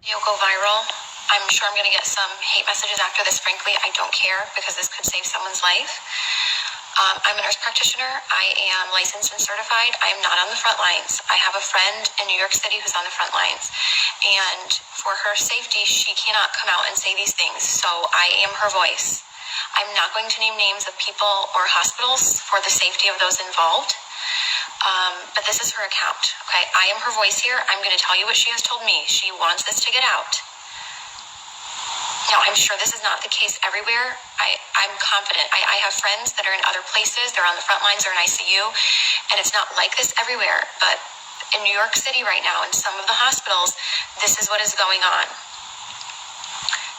You'll go viral. I'm sure I'm going to get some hate messages after this. Frankly, I don't care because this could save someone's life. I'm a nurse practitioner. I am licensed and certified. I am not on the front lines. I have a friend in New York City who's on the front lines. And for her safety, she cannot come out and say these things. So I am her voice. I'm not going to name names of people or hospitals for the safety of those involved. But this is her account, okay? I am her voice here. I'm going to tell you what she has told me. She wants this to get out. Now, I'm sure this is not the case everywhere. I'm confident. I have friends that are in other places. They're on the front lines. They're in ICU. And it's not like this everywhere. But in New York City right now, in some of the hospitals, this is what is going on.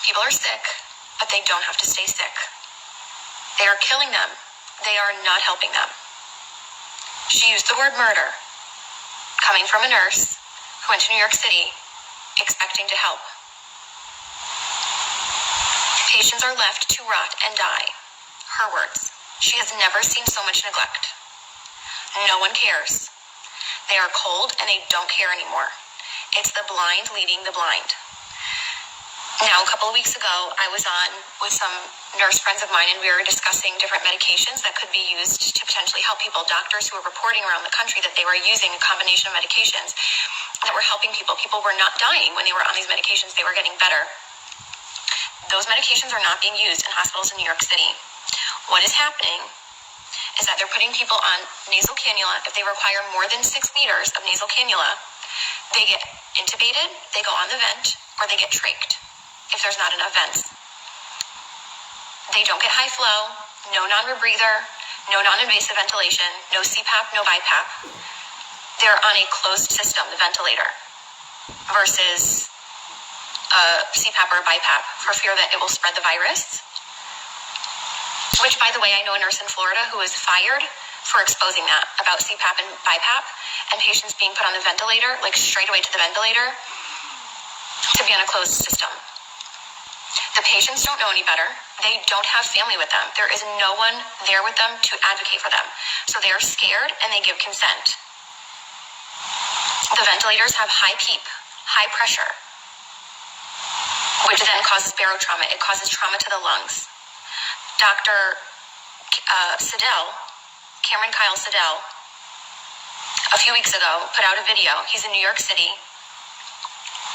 People are sick, but they don't have to stay sick. They are killing them. They are not helping them. She used the word murder, coming from a nurse who went to New York City expecting to help. Patients are left to rot and die. Her words. She has never seen so much neglect. No one cares. They are cold and they don't care anymore. It's the blind leading the blind. Now, a couple of weeks ago, I was on with some nurse friends of mine, and we were discussing different medications that could be used to potentially help people. Doctors who were reporting around the country that they were using a combination of medications that were helping people. People were not dying when they were on these medications. They were getting better. Those medications are not being used in hospitals in New York City. What is happening is that they're putting people on nasal cannula. If they require more than 6 liters of nasal cannula, they get intubated, they go on the vent, or they get trached if there's not enough vents. They don't get high flow, no non-rebreather, no non-invasive ventilation, no CPAP, no BiPAP. They're on a closed system, the ventilator, versus a CPAP or a BiPAP for fear that it will spread the virus. Which, by the way, I know a nurse in Florida who was fired for exposing that about CPAP and BiPAP and patients being put on the ventilator, like straight away to the ventilator, to be on a closed system. The patients don't know any better. They don't have family with them. There is no one there with them to advocate for them. So they are scared and they give consent. The ventilators have high PEEP, high pressure, which then causes barotrauma. It causes trauma to the lungs. Dr. Cameron Kyle Siddell, a few weeks ago, put out a video. He's in New York City.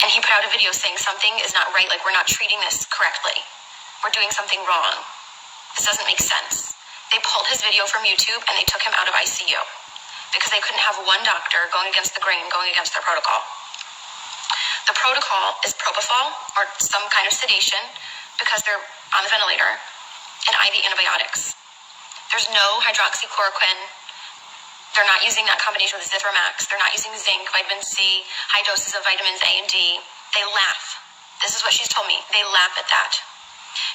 And he put out a video saying something is not right, like we're not treating this correctly. We're doing something wrong. This doesn't make sense. They pulled his video from YouTube and they took him out of ICU because they couldn't have one doctor going against the grain, going against their protocol. The protocol is propofol or some kind of sedation because they're on the ventilator and IV antibiotics. There's no hydroxychloroquine. They're not using that combination with Zithromax. They're not using zinc, vitamin C, high doses of vitamins A and D. They laugh. This is what she's told me. They laugh at that.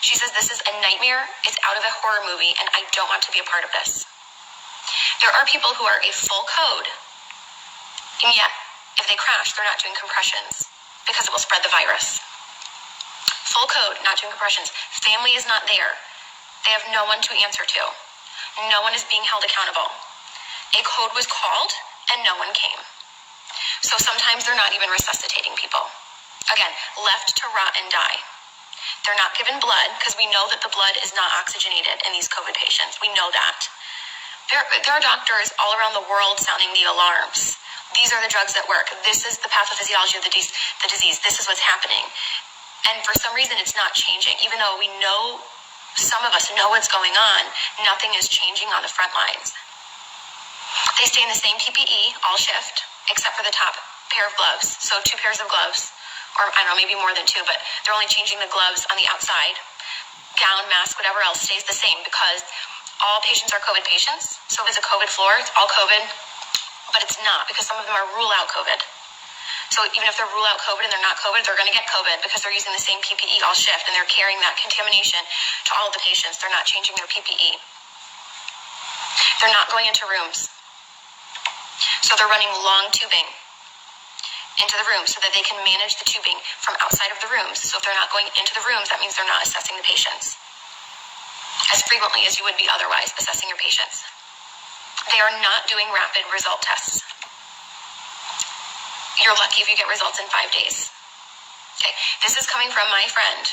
She says this is a nightmare. It's out of a horror movie, and I don't want to be a part of this. There are people who are a full code, and yet, if they crash, they're not doing compressions because it will spread the virus. Full code, not doing compressions. Family is not there. They have no one to answer to. No one is being held accountable. A code was called and no one came. So sometimes they're not even resuscitating people. Again, left to rot and die. They're not given blood because we know that the blood is not oxygenated in these COVID patients. We know that. There are doctors all around the world sounding the alarms. These are the drugs that work. This is the pathophysiology of the disease. This is what's happening. And for some reason, it's not changing. Even though we know, some of us know what's going on, nothing is changing on the front lines. They stay in the same PPE all shift, except for the top pair of gloves. So 2 pairs of gloves, or I don't know, maybe more than 2, but they're only changing the gloves on the outside. Gown, mask, whatever else stays the same because all patients are COVID patients. So if it's a COVID floor, it's all COVID, but it's not because some of them are rule out COVID. So even if they're rule out COVID and they're not COVID, they're going to get COVID because they're using the same PPE all shift and they're carrying that contamination to all of the patients. They're not changing their PPE. They're not going into rooms. So they're running long tubing into the room so that they can manage the tubing from outside of the rooms. So if they're not going into the rooms, that means they're not assessing the patients as frequently as you would be otherwise assessing your patients. They are not doing rapid result tests. You're lucky if you get results in 5 days. Okay, this is coming from my friend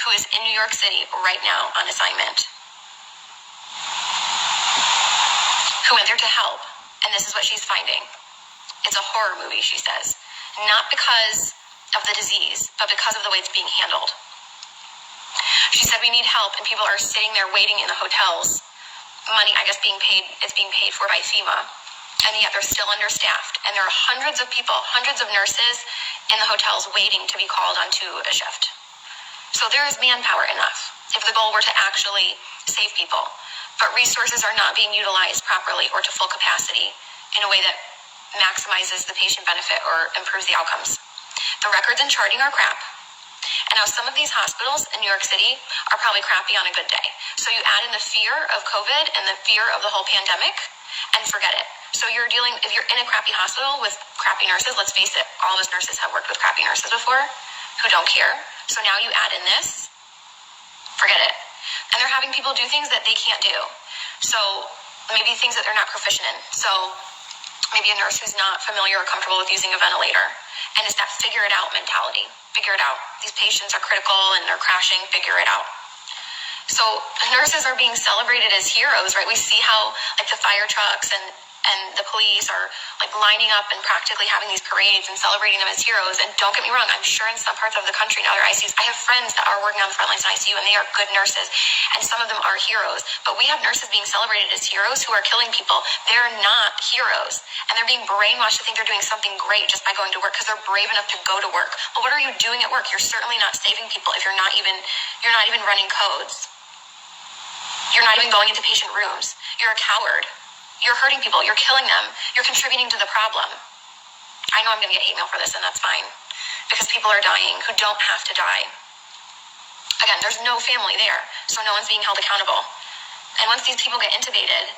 who is in New York City right now on assignment, who went there to help, and this is what she's finding. It's a horror movie, she says. Not because of the disease, but because of the way it's being handled. She said we need help, and people are sitting there waiting in the hotels. Money, I guess, it's being paid for by FEMA, and yet they're still understaffed. And there are hundreds of people, hundreds of nurses in the hotels waiting to be called onto a shift. So there is manpower enough if the goal were to actually save people. But resources are not being utilized properly or to full capacity in a way that maximizes the patient benefit or improves the outcomes. The records and charting are crap. And now some of these hospitals in New York City are probably crappy on a good day. So you add in the fear of COVID and the fear of the whole pandemic and forget it. So if you're in a crappy hospital with crappy nurses, let's face it, all of us nurses have worked with crappy nurses before who don't care. So now you add in this, forget it. And they're having people do things that they can't do. So maybe things that they're not proficient in. So maybe a nurse who's not familiar or comfortable with using a ventilator. And it's that figure it out mentality. Figure it out. These patients are critical and they're crashing. Figure it out. So nurses are being celebrated as heroes, right? We see how like the fire trucks and the police are like lining up and practically having these parades and celebrating them as heroes. And don't get me wrong, I'm sure in some parts of the country and other ICUs, I have friends that are working on the front lines in ICU and they are good nurses. And some of them are heroes. But we have nurses being celebrated as heroes who are killing people. They're not heroes. And they're being brainwashed to think they're doing something great just by going to work because they're brave enough to go to work. Well, what are you doing at work? You're certainly not saving people if you're not even running codes. You're not even going into patient rooms. You're a coward. You're hurting people. You're killing them. You're contributing to the problem. I know I'm going to get hate mail for this, and that's fine. Because people are dying who don't have to die. Again, there's no family there, so no one's being held accountable. And once these people get intubated,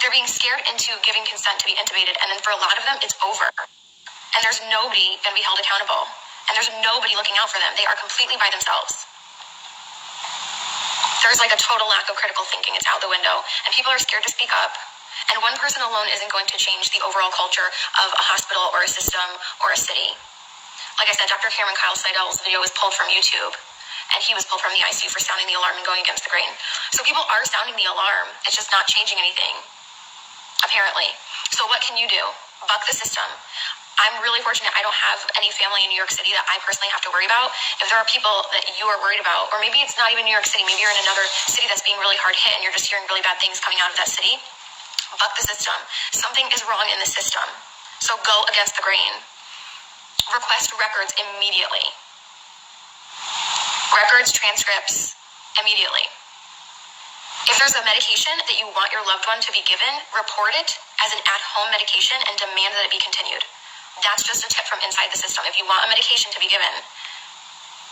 they're being scared into giving consent to be intubated, and then for a lot of them, it's over. And there's nobody going to be held accountable. And there's nobody looking out for them. They are completely by themselves. There's like a total lack of critical thinking. It's out the window. And people are scared to speak up. And one person alone isn't going to change the overall culture of a hospital or a system or a city. Like I said, Dr. Cameron Kyle Seidel's video was pulled from YouTube. And he was pulled from the ICU for sounding the alarm and going against the grain. So people are sounding the alarm. It's just not changing anything, apparently. So what can you do? Buck the system. I'm really fortunate I don't have any family in New York City that I personally have to worry about. If there are people that you are worried about, or maybe it's not even New York City, maybe you're in another city that's being really hard hit and you're just hearing really bad things coming out of that city, buck the system. Something is wrong in the system. So go against the grain. Request records immediately. Records, transcripts, immediately. If there's a medication that you want your loved one to be given, report it as an at-home medication and demand that it be continued. That's just a tip from inside the system. If you want a medication to be given,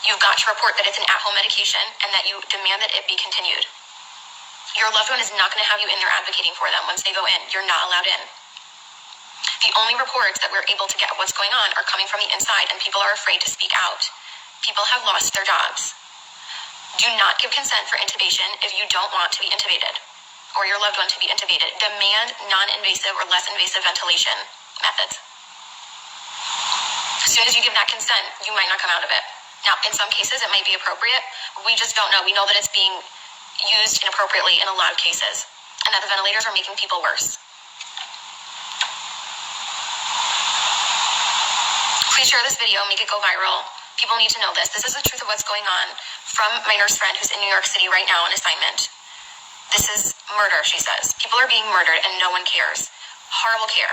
you've got to report that it's an at-home medication and that you demand that it be continued. Your loved one is not going to have you in there advocating for them. Once they go in, you're not allowed in. The only reports that we're able to get of what's going on are coming from the inside, and people are afraid to speak out. People have lost their jobs. Do not give consent for intubation if you don't want to be intubated or your loved one to be intubated. Demand non-invasive or less invasive ventilation methods. As soon as you give that consent, you might not come out of it. Now, in some cases, it might be appropriate. We just don't know. We know that it's being used inappropriately in a lot of cases and that the ventilators are making people worse. Please share this video, make it go viral. People need to know this. This is the truth of what's going on from my nurse friend who's in New York City right now on assignment. This is murder, she says. People are being murdered and no one cares. Horrible care.